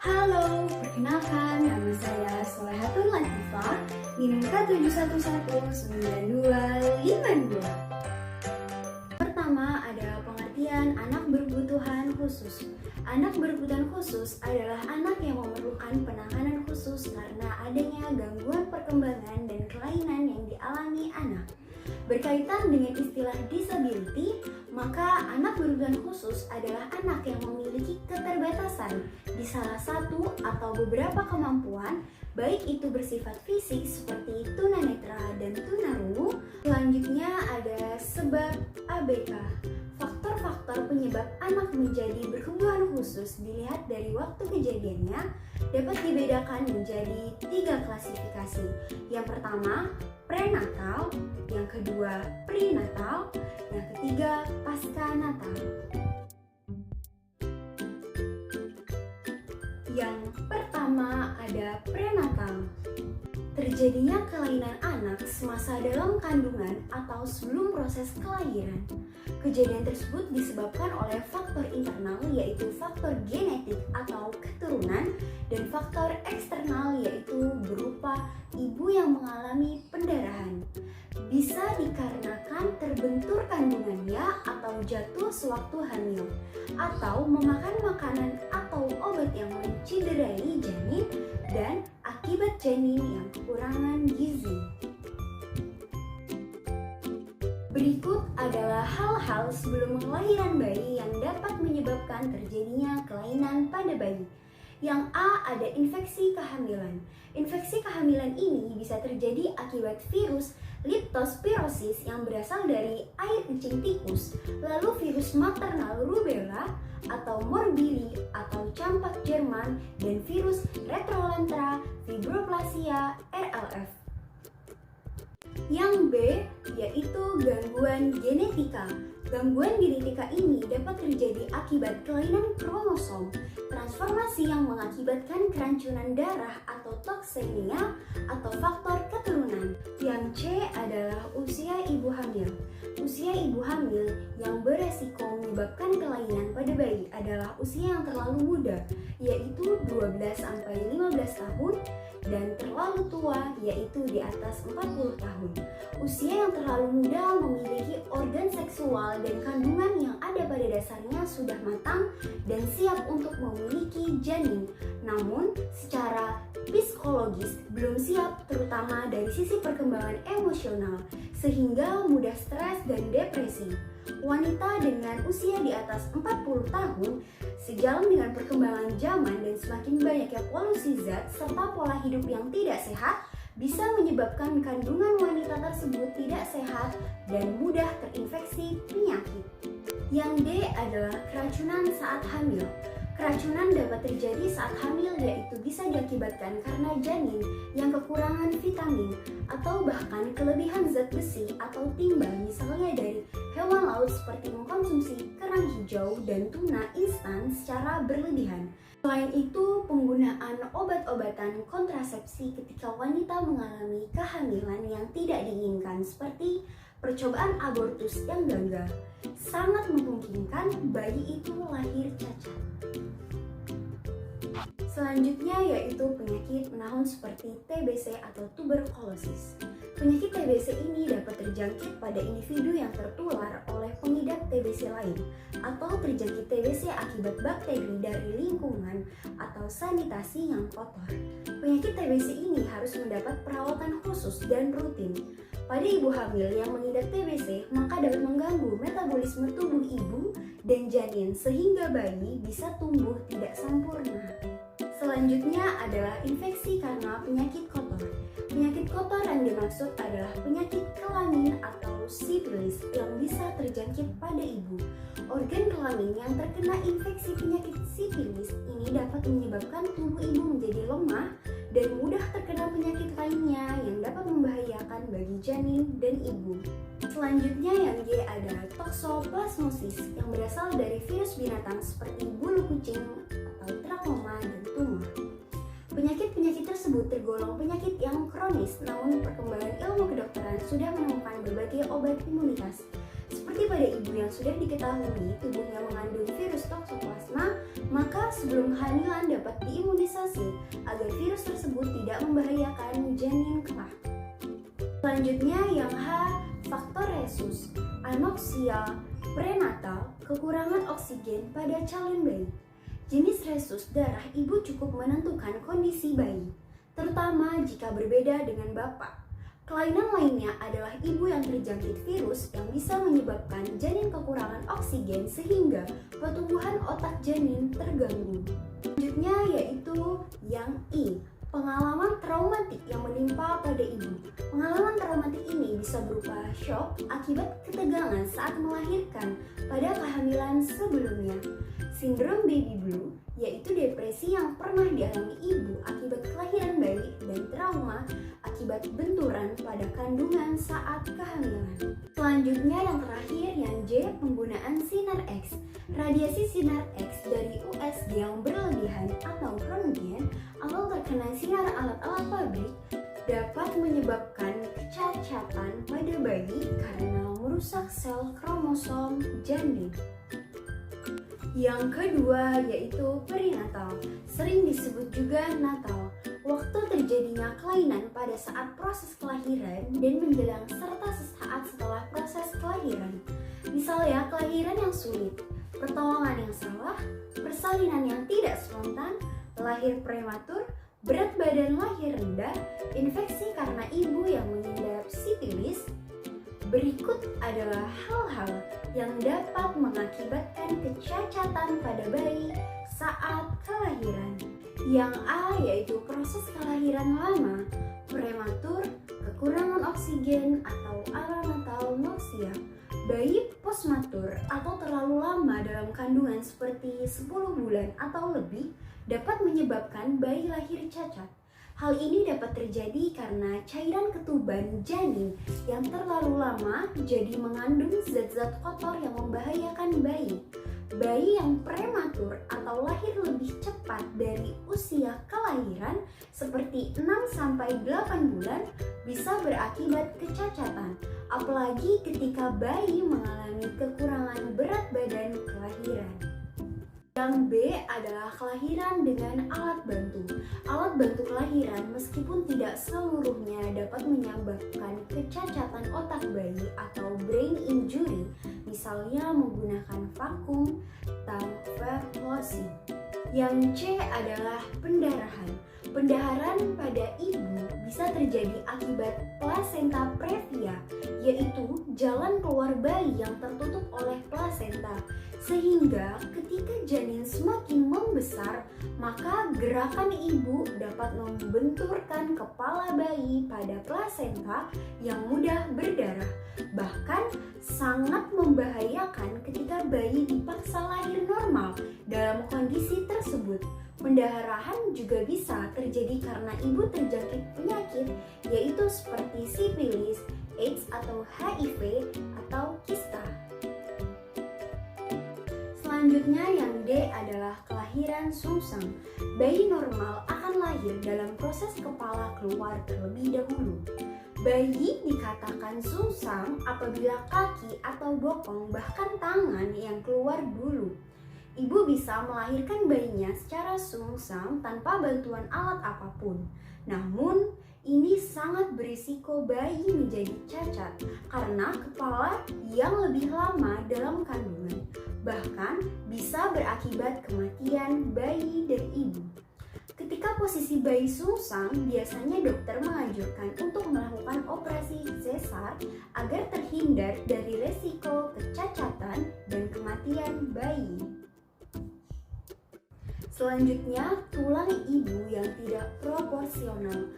Halo, perkenalkan nama saya Solehatun Latifah, NIM K7119252. Pertama ada pengertian anak berkebutuhan khusus. Anak berkebutuhan khusus adalah anak yang memerlukan penanganan khusus karena adanya gangguan perkembangan dan kelainan yang dialami anak. Berkaitan dengan istilah disability, maka anak berkebutuhan khusus adalah anak yang memiliki keterbatasan di salah satu atau beberapa kemampuan, baik itu bersifat fisik seperti tunanetra dan tunarungu. Selanjutnya ada sebab ABK. Faktor-faktor penyebab anak menjadi berkebutuhan khusus dilihat dari waktu kejadiannya dapat dibedakan menjadi 3 klasifikasi. Yang pertama, prenatal, yang kedua, prenatal, yang ketiga, pasca natal. Yang pertama ada prenatal. Terjadinya kelainan anak semasa dalam kandungan atau sebelum proses kelahiran. Kejadian tersebut disebabkan oleh faktor internal yaitu faktor genetik atau keturunan dan faktor eksternal yaitu berupa ibu yang mengalami pendarahan. Bisa dikarenakan terbentur kandungannya atau jatuh sewaktu hamil, atau memakan makanan atau obat yang menciderai janin, dan akibat janin yang kekurangan gizi. Berikut adalah hal-hal sebelum kelahiran bayi yang dapat menyebabkan terjadinya kelainan pada bayi. Yang A ada infeksi kehamilan. Infeksi kehamilan ini bisa terjadi akibat virus Leptospirosis yang berasal dari air kencing tikus, lalu virus maternal rubella atau morbili atau campak Jerman, dan virus retrolentra fibroplasia RLF. Yang B yaitu gangguan genetika. Gangguan genetika ini dapat terjadi akibat kelainan kromosom, transformasi yang mengakibatkan kerancunan darah atau toksemia atau faktor keturunan. Yang C adalah usia ibu hamil. Usia ibu hamil yang beresiko menyebabkan kelainan pada bayi adalah usia yang terlalu muda, yaitu 12-15 tahun, dan terlalu tua yaitu di atas 40 tahun. Usia yang terlalu muda memiliki organ seksual dan kandungan yang ada pada dasarnya sudah matang dan siap untuk memiliki janin, namun secara psikologis belum siap, terutama dari sisi perkembangan emosional, sehingga mudah stres dan depresi. Wanita dengan usia di atas 40 tahun, sejalan dengan perkembangan zaman dan semakin banyaknya polusi zat serta pola hidup yang tidak sehat, bisa menyebabkan kandungan wanita tersebut tidak sehat dan mudah terinfeksi penyakit. Yang D adalah keracunan saat hamil. Keracunan dapat terjadi saat hamil, yaitu bisa diakibatkan karena janin yang kekurangan vitamin atau bahkan kelebihan zat besi atau timbang, misalnya dari hewan laut seperti mengkonsumsi kerang hijau dan tuna instan secara berlebihan. Selain itu, penggunaan obat-obatan kontrasepsi ketika wanita mengalami kehamilan yang tidak diinginkan seperti percobaan abortus yang gagal sangat memungkinkan bayi itu lahir cacat. Selanjutnya yaitu penyakit menahun seperti TBC atau tuberkulosis. Penyakit TBC ini dapat terjangkit pada individu yang tertular oleh pengidap TBC lain atau terjangkit TBC akibat bakteri dari lingkungan atau sanitasi yang kotor. Penyakit TBC ini harus mendapat perawatan khusus dan rutin. Pada ibu hamil yang mengidap TBC, maka dapat mengganggu metabolisme tubuh ibu dan janin sehingga bayi bisa tumbuh tidak sempurna. Selanjutnya adalah infeksi karena penyakit kotor. Penyakit kotor yang dimaksud adalah penyakit kelamin atau sifilis yang bisa terjangkit pada ibu. Organ kelamin yang terkena infeksi penyakit sifilis ini dapat menyebabkan tubuh ibu menjadi lemah dan mudah terkena penyakit lainnya yang dapat membahayakan bagi janin dan ibu. Selanjutnya yang G ada toxoplasmosis yang berasal dari virus binatang seperti bulu kucing atau trakoma dan tumor. Penyakit-penyakit tersebut tergolong penyakit yang kronis, namun perkembangan ilmu kedokteran sudah menemukan berbagai obat imunitas seperti Seperti pada ibu yang sudah diketahui tubuhnya mengandung virus toksoplasma, maka sebelum kehamilan dapat diimunisasi agar virus tersebut tidak membahayakan janin kelak. Selanjutnya yang H, faktor resus, anoksia prenatal, kekurangan oksigen pada calon bayi. Jenis resus darah ibu cukup menentukan kondisi bayi, terutama jika berbeda dengan bapak. Kelainan lainnya adalah ibu yang terjangkit virus yang bisa menyebabkan janin kekurangan oksigen sehingga pertumbuhan otak janin terganggu. Selanjutnya yaitu yang I, pengalaman traumatik yang menimpa pada ibu. Pengalaman traumatik ini bisa berupa shock akibat ketegangan saat melahirkan pada kehamilan sebelumnya. Sindrom baby blue yaitu depresi yang pernah dialami ibu akibat kelahiran bayi dan trauma akibat benturan pada kandungan saat kehamilan. Selanjutnya yang terakhir yang J, penggunaan sinar X. Radiasi sinar X dari USG yang berlebihan atau röntgen atau terkena sinar alat-alat pabrik dapat menyebabkan kecacatan pada bayi karena merusak sel kromosom janin. Yang kedua yaitu perinatal, sering disebut juga natal. Waktu terjadinya kelainan pada saat proses kelahiran dan menjelang serta sesaat setelah proses kelahiran. Misalnya kelahiran yang sulit, pertolongan yang salah, persalinan yang tidak spontan, lahir prematur, berat badan lahir rendah, infeksi karena ibu yang mengidap sifilis. Berikut adalah hal-hal yang dapat mengakibatkan kecacatan pada bayi saat kelahiran. Yang A yaitu proses kelahiran lama, prematur, kekurangan oksigen atau anatonosia. Bayi postmatur atau terlalu lama dalam kandungan seperti 10 bulan atau lebih dapat menyebabkan bayi lahir cacat. Hal ini dapat terjadi karena cairan ketuban janin yang terlalu lama jadi mengandung zat-zat kotor yang membahayakan bayi. Bayi yang prematur atau lahir lebih cepat dari usia kelahiran seperti 6-8 bulan bisa berakibat kecacatan, apalagi ketika bayi mengalami kekurangan berat badan kelahiran. Yang B adalah kelahiran dengan alat bantu. Alat bantu kelahiran meskipun tidak seluruhnya dapat menyebabkan kecacatan otak bayi atau brain injury, misalnya menggunakan vakum, tanverlosi. Yang C adalah pendarahan. Pendarahan pada ibu bisa terjadi akibat plasenta previa, yaitu jalan keluar bayi yang tertutup oleh plasenta. Sehingga ketika janin semakin membesar, maka gerakan ibu dapat membenturkan kepala bayi pada plasenta yang mudah berdarah. Bahkan sangat membahayakan ketika bayi dipaksa lahir normal dalam kondisi tersebut. Pendarahan juga bisa terjadi karena ibu terjangkit penyakit, yaitu seperti sifilis, AIDS atau HIV atau kista. Selanjutnya yang D adalah kelahiran sungsang. Bayi normal akan lahir dalam proses kepala keluar terlebih dahulu. Bayi dikatakan sungsang apabila kaki atau bokong bahkan tangan yang keluar dulu. Ibu bisa melahirkan bayinya secara sungsang tanpa bantuan alat apapun. Namun, ini sangat berisiko bayi menjadi cacat karena kepala yang lebih lama dalam kandungan. Bahkan bisa berakibat kematian bayi dan ibu. Ketika posisi bayi sungsang, biasanya dokter menganjurkan untuk melakukan operasi sesar agar terhindar dari resiko kecacatan dan kematian bayi. Selanjutnya, tulang ibu yang tidak proporsional,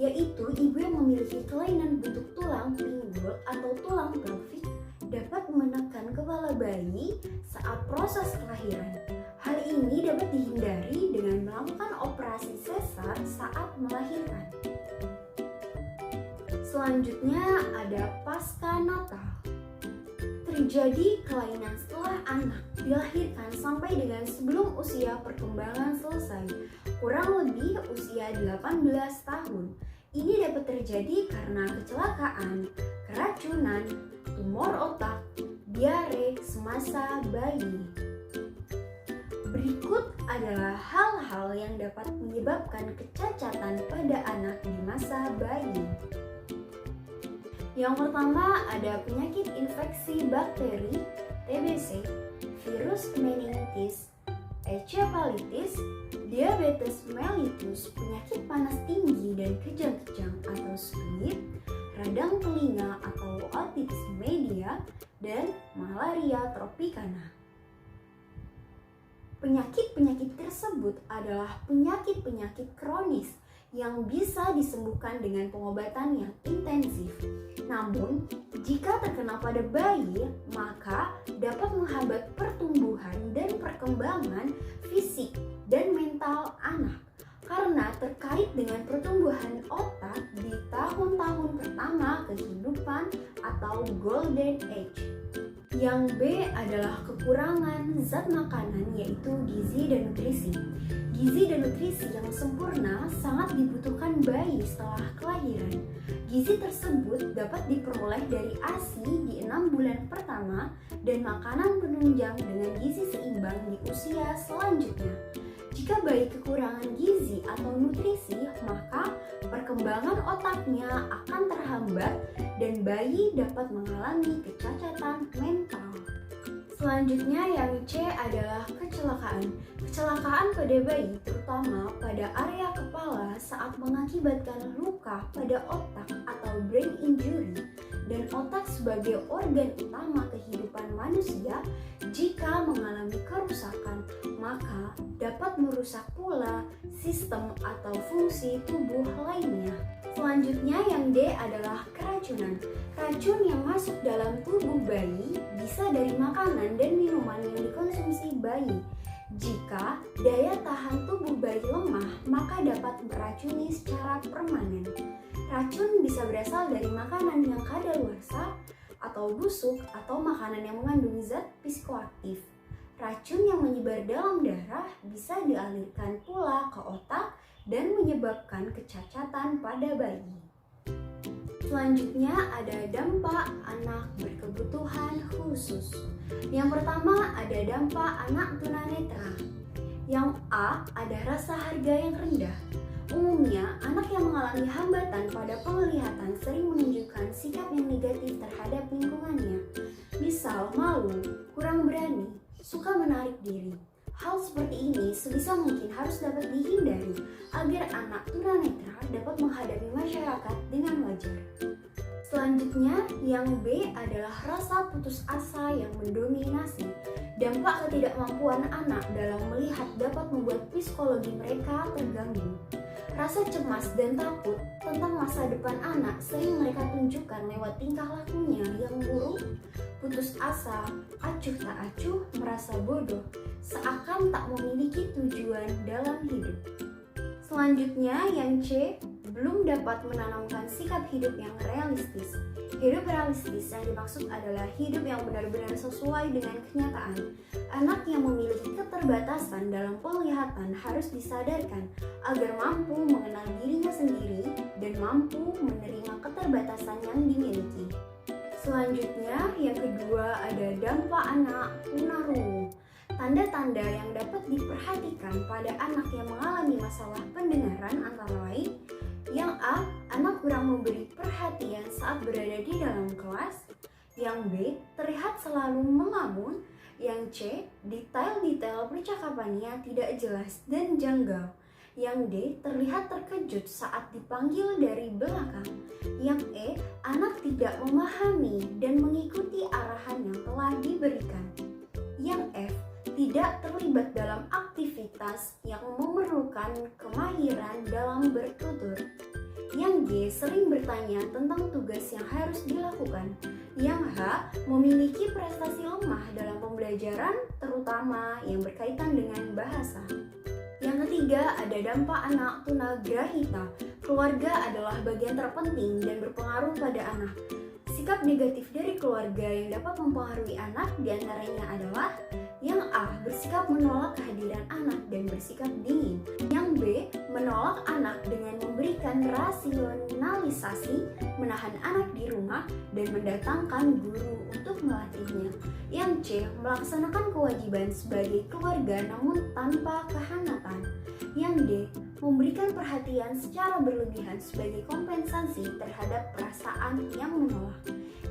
yaitu ibu yang memiliki kelainan bentuk tulang pinggul atau tulang pelvik dapat menekan kepala bayi saat proses kelahiran. Hal ini dapat dihindari dengan melakukan operasi sesar saat melahirkan. Selanjutnya ada pasca natal. Terjadi kelainan setelah anak dilahirkan sampai dengan sebelum usia perkembangan selesai, kurang lebih usia 18 tahun. Ini dapat terjadi karena kecelakaan, keracunan, tumor otak, diare semasa bayi. Berikut adalah hal-hal yang dapat menyebabkan kecacatan pada anak di masa bayi. Yang pertama ada penyakit infeksi bakteri, TBC, virus meningitis, encephalitis, diabetes mellitus, penyakit panas tinggi dan kejang-kejang atau sengit, radang telinga atau otitis media, dan malaria tropicana. Penyakit-penyakit tersebut adalah penyakit-penyakit kronis yang bisa disembuhkan dengan pengobatan yang intensif. Namun, jika terkena pada bayi, maka dapat menghambat pertumbuhan dan perkembangan fisik dan mental anak karena terkait dengan pertumbuhan otak di tahun-tahun pertama kehidupan atau golden age. Yang B adalah kekurangan zat makanan yaitu gizi dan nutrisi. Gizi dan nutrisi yang sempurna sangat dibutuhkan bayi setelah kelahiran. Gizi tersebut dapat diperoleh dari ASI di 6 bulan pertama dan makanan penunjang dengan gizi seimbang di usia selanjutnya. Jika bayi kekurangan gizi atau nutrisi, maka perkembangan otaknya akan terhambat dan bayi dapat mengalami kecacatan mental. Selanjutnya yang C adalah kecelakaan. Kecelakaan pada bayi terutama pada area kepala saat mengakibatkan luka pada otak atau brain injury, dan otak sebagai organ utama kehidupan manusia jika mengalami kerusakan maka dapat merusak pula sistem atau fungsi tubuh lainnya. Selanjutnya yang D adalah keracunan. Racun yang masuk dalam tubuh bayi bisa dari makanan dan minuman yang dikonsumsi bayi. Jika daya tahan tubuh bayi lemah, maka dapat meracuni secara permanen. Racun bisa berasal dari makanan yang kadaluarsa atau busuk atau makanan yang mengandung zat psikoaktif. Racun yang menyebar dalam darah bisa dialirkan pula ke otak dan menyebabkan kecacatan pada bayi. Selanjutnya ada dampak anak berkebutuhan khusus. Yang pertama ada dampak anak tunanetra. Yang A ada rasa harga yang rendah. Umumnya, anak yang mengalami hambatan pada penglihatan sering menunjukkan sikap yang negatif terhadap lingkungannya. Misal malu, kurang berani, suka menarik diri. Hal seperti ini sebisa mungkin harus dapat dihindari agar anak tunanetra dapat menghadapi masyarakat dengan wajar. Selanjutnya, yang B adalah rasa putus asa yang mendominasi. Dampak ketidakmampuan anak dalam melihat dapat membuat psikologi mereka terganggu. Rasa cemas dan takut tentang masa depan anak sering mereka tunjukkan lewat tingkah lakunya yang buruk, putus asa, acuh tak acuh, merasa bodoh, seakan tak memiliki tujuan dalam hidup. Selanjutnya yang C, belum dapat menanamkan sikap hidup yang realistis. Hidup realistis yang dimaksud adalah hidup yang benar-benar sesuai dengan kenyataan. Anak yang memiliki keterbatasan dalam penglihatan harus disadarkan agar mampu mengenal dirinya sendiri dan mampu menerima keterbatasan yang dimiliki. Selanjutnya, yang kedua ada dampak anak tunarungu. Tanda-tanda yang dapat diperhatikan pada anak yang mengalami masalah pendengaran antara lain: yang A, anak kurang memberi perhatian saat berada di dalam kelas. Yang B, terlihat selalu melamun. Yang C, detail-detail percakapannya tidak jelas dan janggal. Yang D, terlihat terkejut saat dipanggil dari belakang. Yang E, anak tidak memahami dan mengikuti arahan yang telah diberikan. Yang F, tidak terlibat dalam aktivitas yang memerlukan kemahiran dalam bertutur. Yang G, sering bertanya tentang tugas yang harus dilakukan. Yang H, memiliki prestasi lemah dalam pembelajaran, terutama yang berkaitan dengan bahasa. Yang ketiga, ada dampak anak tunagrahita. Keluarga adalah bagian terpenting dan berpengaruh pada anak. Sikap negatif dari keluarga yang dapat mempengaruhi anak diantaranya adalah: yang A, bersikap menolak kehadiran anak dan bersikap dingin. Yang B, menolak anak dengan memberikan melakukan rasionalisasi, menahan anak di rumah, dan mendatangkan guru untuk melatihnya. Yang C. Melaksanakan kewajiban sebagai keluarga namun tanpa kehangatan. Yang D. Memberikan perhatian secara berlebihan sebagai kompensasi terhadap perasaan yang menolak.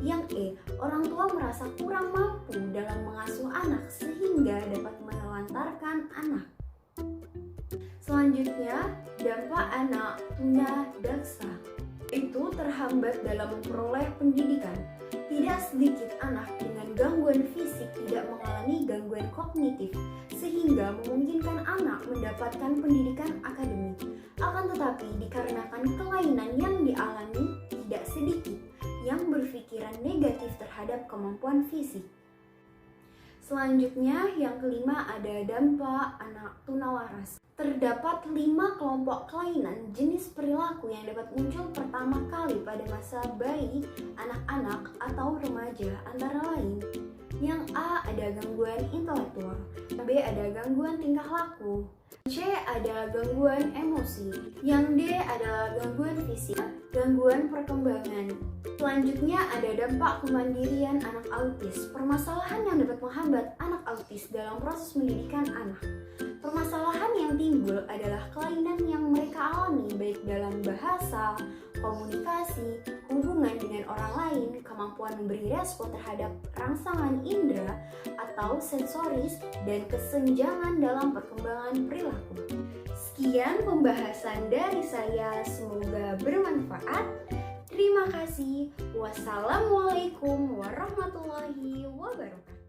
Yang E. Orang tua merasa kurang mampu dalam mengasuh anak sehingga dapat menelantarkan anak. Selanjutnya, dampak anak tuna daksa, itu terhambat dalam memperoleh pendidikan. Tidak sedikit anak dengan gangguan fisik tidak mengalami gangguan kognitif, sehingga memungkinkan anak mendapatkan pendidikan akademik. Akan tetapi, dikarenakan kelainan yang dialami tidak sedikit yang berpikiran negatif terhadap kemampuan fisik. Selanjutnya, yang kelima ada dampak anak tunawaras. Terdapat 5 kelompok kelainan jenis perilaku yang dapat muncul pertama kali pada masa bayi, anak-anak, atau remaja, antara lain. Yang A ada gangguan intelektual, B ada gangguan tingkah laku, C ada gangguan emosi, yang D adalah gangguan fisik, gangguan perkembangan. Selanjutnya ada dampak kemandirian anak autis, permasalahan yang dapat menghambat anak autis dalam proses pendidikan anak. Permasalahan yang timbul adalah kelainan yang mereka alami baik dalam bahasa, komunikasi, hubungan dengan orang lain, kemampuan memberi respon terhadap rangsangan indera atau sensoris, dan kesenjangan dalam perkembangan perilaku. Sekian pembahasan dari saya, semoga bermanfaat. Terima kasih. Wassalamualaikum warahmatullahi wabarakatuh.